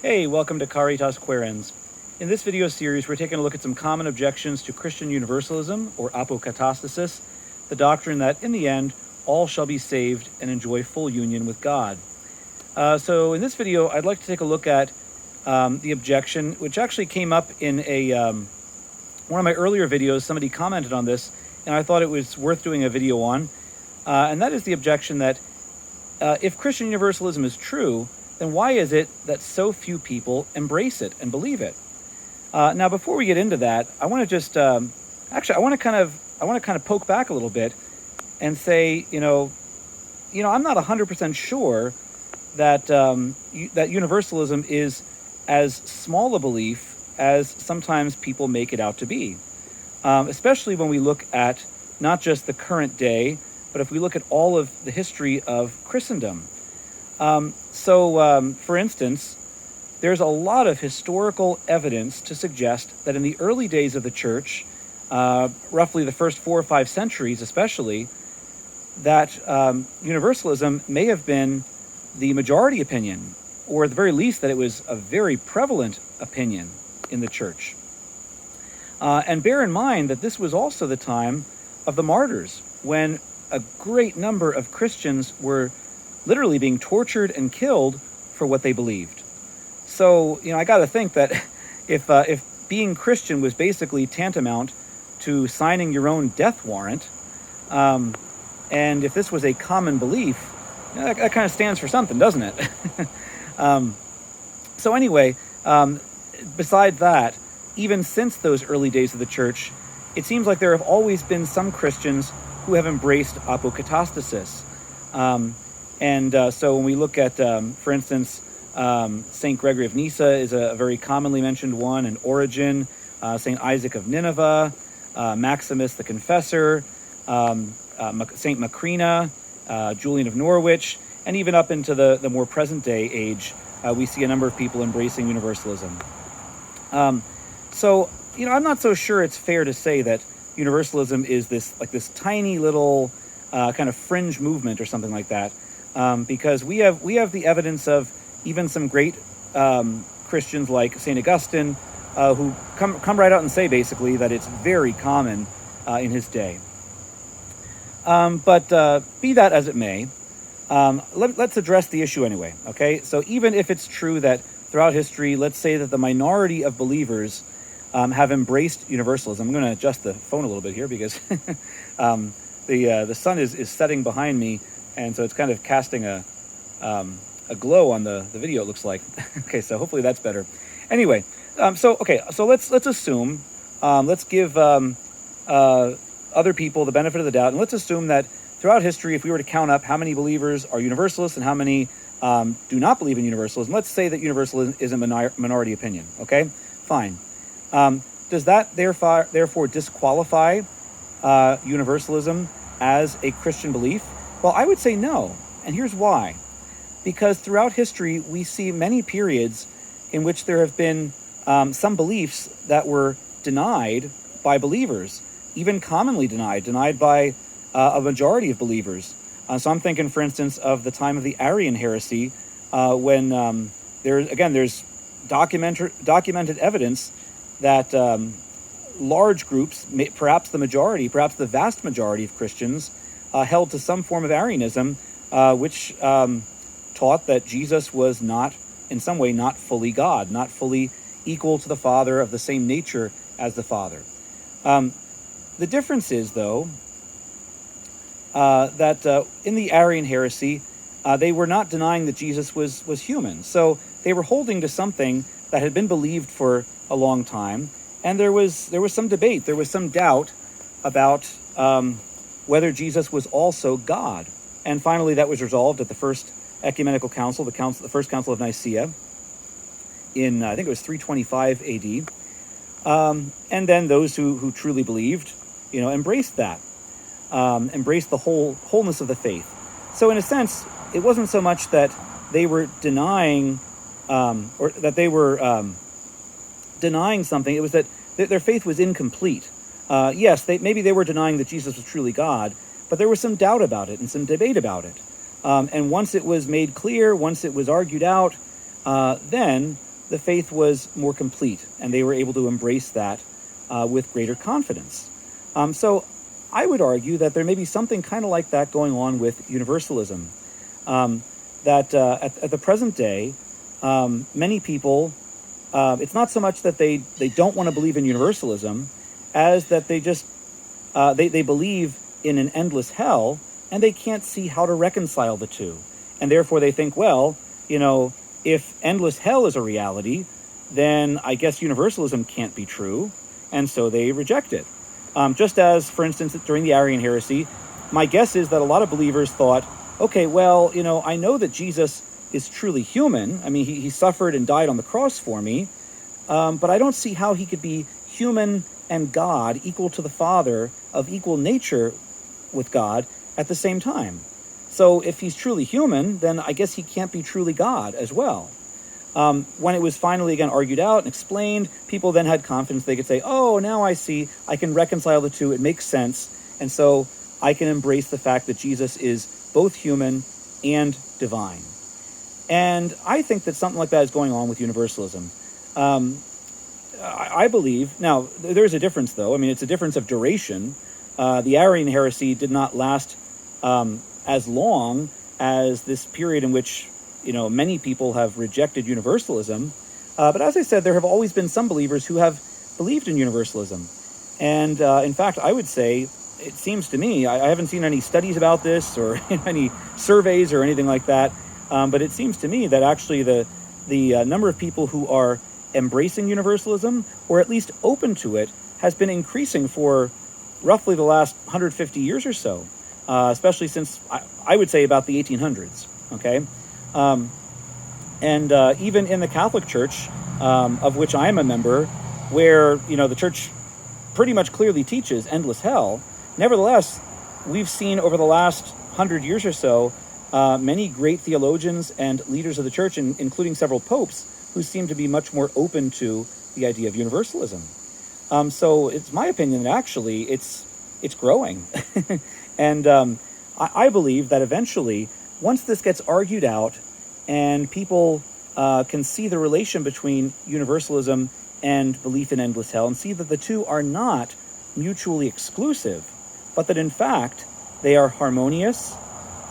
Hey, welcome to Caritas Querens. In this video series, we're taking a look at some common objections to Christian universalism, or apokatastasis, the doctrine that, in the end, all shall be saved and enjoy full union with God. So in this video, I'd like to take a look at the objection, which actually came up in one of my earlier videos. Somebody commented on this, and I thought it was worth doing a video on. And that is the objection that if Christian universalism is true, then why is it that so few people embrace it and believe it? Now, before we get into that, I want to just I want to kind of poke back a little bit and say, I'm not 100% sure that that universalism is as small a belief as sometimes people make it out to be, especially when we look at not just the current day, but if we look at all of the history of Christendom. For instance, there's a lot of historical evidence to suggest that in the early days of the church, roughly the first 4 or 5 centuries especially, that universalism may have been the majority opinion, or at the very least that it was a very prevalent opinion in the church. And bear in mind that this was also the time of the martyrs, when a great number of Christians were literally being tortured and killed for what they believed. So, I got to think that if being Christian was basically tantamount to signing your own death warrant, and if this was a common belief, that kind of stands for something, doesn't it? Besides that, even since those early days of the church, it seems like there have always been some Christians who have embraced apokatastasis. So when we look at, for instance, St. Gregory of Nyssa is a very commonly mentioned one, and Origen, St. Isaac of Nineveh, Maximus the Confessor, St. Macrina, Julian of Norwich, and even up into the more present-day age, we see a number of people embracing universalism. I'm not so sure it's fair to say that universalism is this tiny little kind of fringe movement or something like that, because we have the evidence of even some great Christians like St. Augustine, who come right out and say basically that it's very common in his day. But be that as it may, let's address the issue anyway. Okay, so even if it's true that throughout history, let's say that the minority of believers have embraced universalism. I'm going to adjust the phone a little bit here because the sun is setting behind me, and so it's kind of casting a glow on the video, it looks like. Okay, so hopefully that's better. Anyway, so let's assume, let's give other people the benefit of the doubt, and let's assume that throughout history, if we were to count up how many believers are universalists and how many do not believe in universalism, let's say that universalism is a minority opinion. Okay, fine. Does that therefore disqualify universalism as a Christian belief? Well, I would say no, and here's why. Because throughout history, we see many periods in which there have been some beliefs that were denied by believers, even commonly denied by a majority of believers. So I'm thinking, for instance, of the time of the Arian heresy, when there's documented evidence that large groups, perhaps the vast majority of Christians, held to some form of Arianism, which taught that Jesus was not, in some way, not fully God, not fully equal to the Father, of the same nature as the Father. The difference is, though, that in the Arian heresy, they were not denying that Jesus was human. So they were holding to something that had been believed for a long time, and there was some debate, there was some doubt about whether Jesus was also God. And finally, that was resolved at the First Ecumenical Council, the First Council of Nicaea, in I think it was 325 AD. And then those who truly believed, embraced that, embraced the wholeness of the faith. So in a sense, it wasn't so much that they were denying, or that they were denying something. It was that their faith was incomplete. Yes, maybe they were denying that Jesus was truly God, but there was some doubt about it and some debate about it. And once it was made clear, once it was argued out, then the faith was more complete, and they were able to embrace that with greater confidence. So I would argue that there may be something kind of like that going on with universalism. That at the present day, many people, it's not so much that they don't want to believe in universalism as that they just, they believe in an endless hell, and they can't see how to reconcile the two. And therefore they think, well, if endless hell is a reality, then I guess universalism can't be true, and so they reject it. Just as, for instance, during the Arian heresy, my guess is that a lot of believers thought, okay, well, I know that Jesus is truly human. I mean, he suffered and died on the cross for me, but I don't see how he could be human and God, equal to the Father, of equal nature with God at the same time. So if he's truly human, then I guess he can't be truly God as well. When it was finally again argued out and explained, people then had confidence. They could say, oh, now I see, I can reconcile the two, it makes sense, and so I can embrace the fact that Jesus is both human and divine. And I think that something like that is going on with universalism. I believe, now there's a difference though, I mean it's a difference of duration. The Arian heresy did not last as long as this period in which many people have rejected universalism. But as I said, there have always been some believers who have believed in universalism. And in fact, I would say, it seems to me, I haven't seen any studies about this or any surveys or anything like that, but it seems to me that actually the number of people who are embracing universalism, or at least open to it, has been increasing for roughly the last 150 years or so, especially since, I would say, about the 1800s, okay? And even in the Catholic Church, of which I am a member, where, the church pretty much clearly teaches endless hell, nevertheless, we've seen over the last 100 years or so, many great theologians and leaders of the church, including several popes, who seem to be much more open to the idea of universalism. So it's my opinion that actually it's growing. And I believe that eventually, once this gets argued out and people can see the relation between universalism and belief in endless hell and see that the two are not mutually exclusive, but that in fact they are harmonious,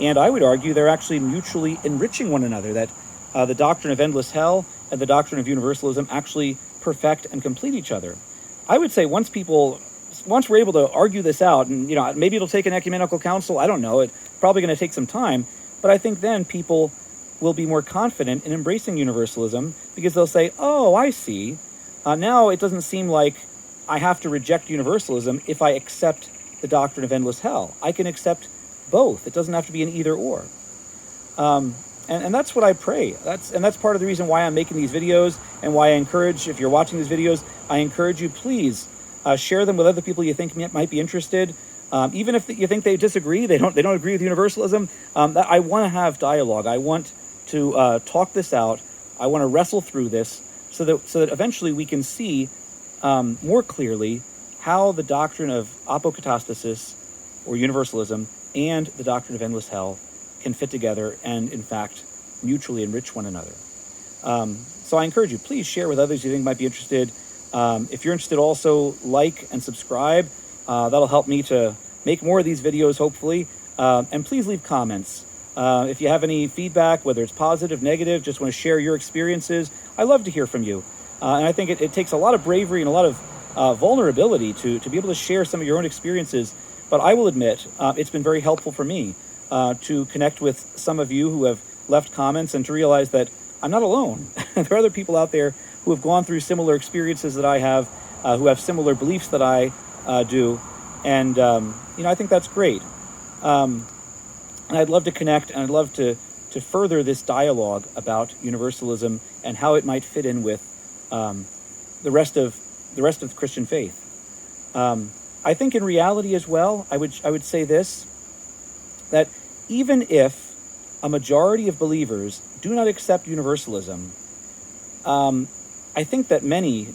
and I would argue they're actually mutually enriching one another, that the doctrine of endless hell and the doctrine of universalism actually perfect and complete each other. I would say once we're able to argue this out, and maybe it'll take an ecumenical council, I don't know, it's probably going to take some time, but I think then people will be more confident in embracing universalism because they'll say, oh, I see, now it doesn't seem like I have to reject universalism if I accept the doctrine of endless hell. I can accept both. It doesn't have to be an either or. And that's what I pray. That's part of the reason why I'm making these videos, and why I encourage, if you're watching these videos, I encourage you, please share them with other people you think might be interested. Even if you think they disagree, they don't agree with universalism. I want to have dialogue. I want to talk this out. I want to wrestle through this so that eventually we can see more clearly how the doctrine of apokatastasis, or universalism, and the doctrine of endless hell can fit together and, in fact, mutually enrich one another. So I encourage you, please share with others you think might be interested. If you're interested, also like and subscribe. That'll help me to make more of these videos, hopefully. And please leave comments. If you have any feedback, whether it's positive, negative, just want to share your experiences, I love to hear from you. And I think it takes a lot of bravery and a lot of vulnerability to be able to share some of your own experiences. But I will admit, it's been very helpful for me to connect with some of you who have left comments and to realize that I'm not alone. There are other people out there who have gone through similar experiences that I have, who have similar beliefs that I do. And, I think that's great. And I'd love to connect, and I'd love to further this dialogue about universalism and how it might fit in with the rest of the Christian faith. I think in reality as well, I would say this, that even if a majority of believers do not accept universalism, I think that many,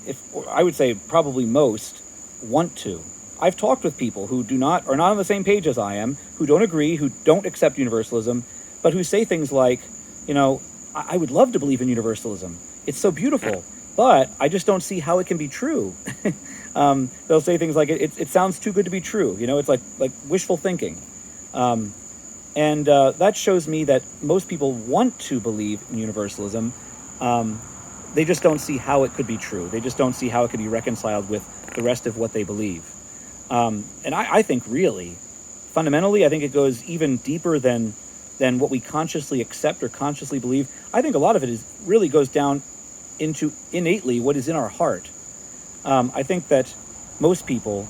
I would say probably most, want to. I've talked with people who are not on the same page as I am, who don't agree, who don't accept universalism, but who say things like, I would love to believe in universalism. it's so beautiful, but I just don't see how it can be true. They'll say things like, it sounds too good to be true. It's like wishful thinking. And that shows me that most people want to believe in universalism. They just don't see how it could be true. They just don't see how it could be reconciled with the rest of what they believe. And I think really, fundamentally, I think it goes even deeper than what we consciously accept or consciously believe. I think a lot of it really goes down into innately what is in our heart. I think that most people,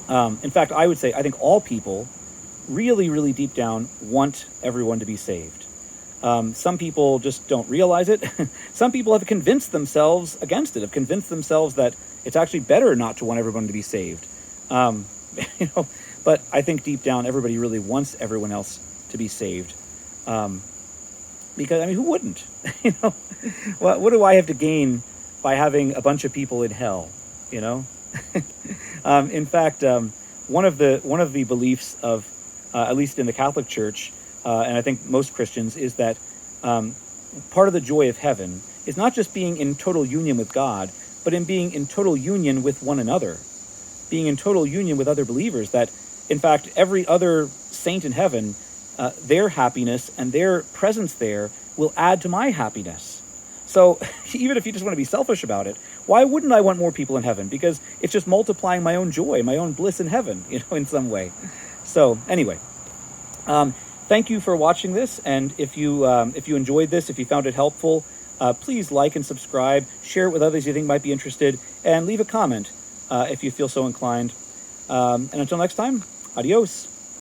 in fact, I would say I think all people really, really deep down want everyone to be saved. Some people just don't realize it. Some people have convinced themselves against it, have convinced themselves that it's actually better not to want everyone to be saved. But I think deep down, everybody really wants everyone else to be saved. Because, who wouldn't? What do I have to gain by having a bunch of people in hell? In fact, one of the beliefs of, at least in the Catholic Church, and I think most Christians, is that part of the joy of heaven is not just being in total union with God, but in being in total union with one another, being in total union with other believers, that, in fact, every other saint in heaven, their happiness and their presence there will add to my happiness. So even if you just want to be selfish about it, why wouldn't I want more people in heaven? Because it's just multiplying my own joy, my own bliss in heaven, in some way. So anyway, thank you for watching this. And if you enjoyed this, if you found it helpful, please like and subscribe, share it with others you think might be interested, and leave a comment if you feel so inclined. And until next time, adios.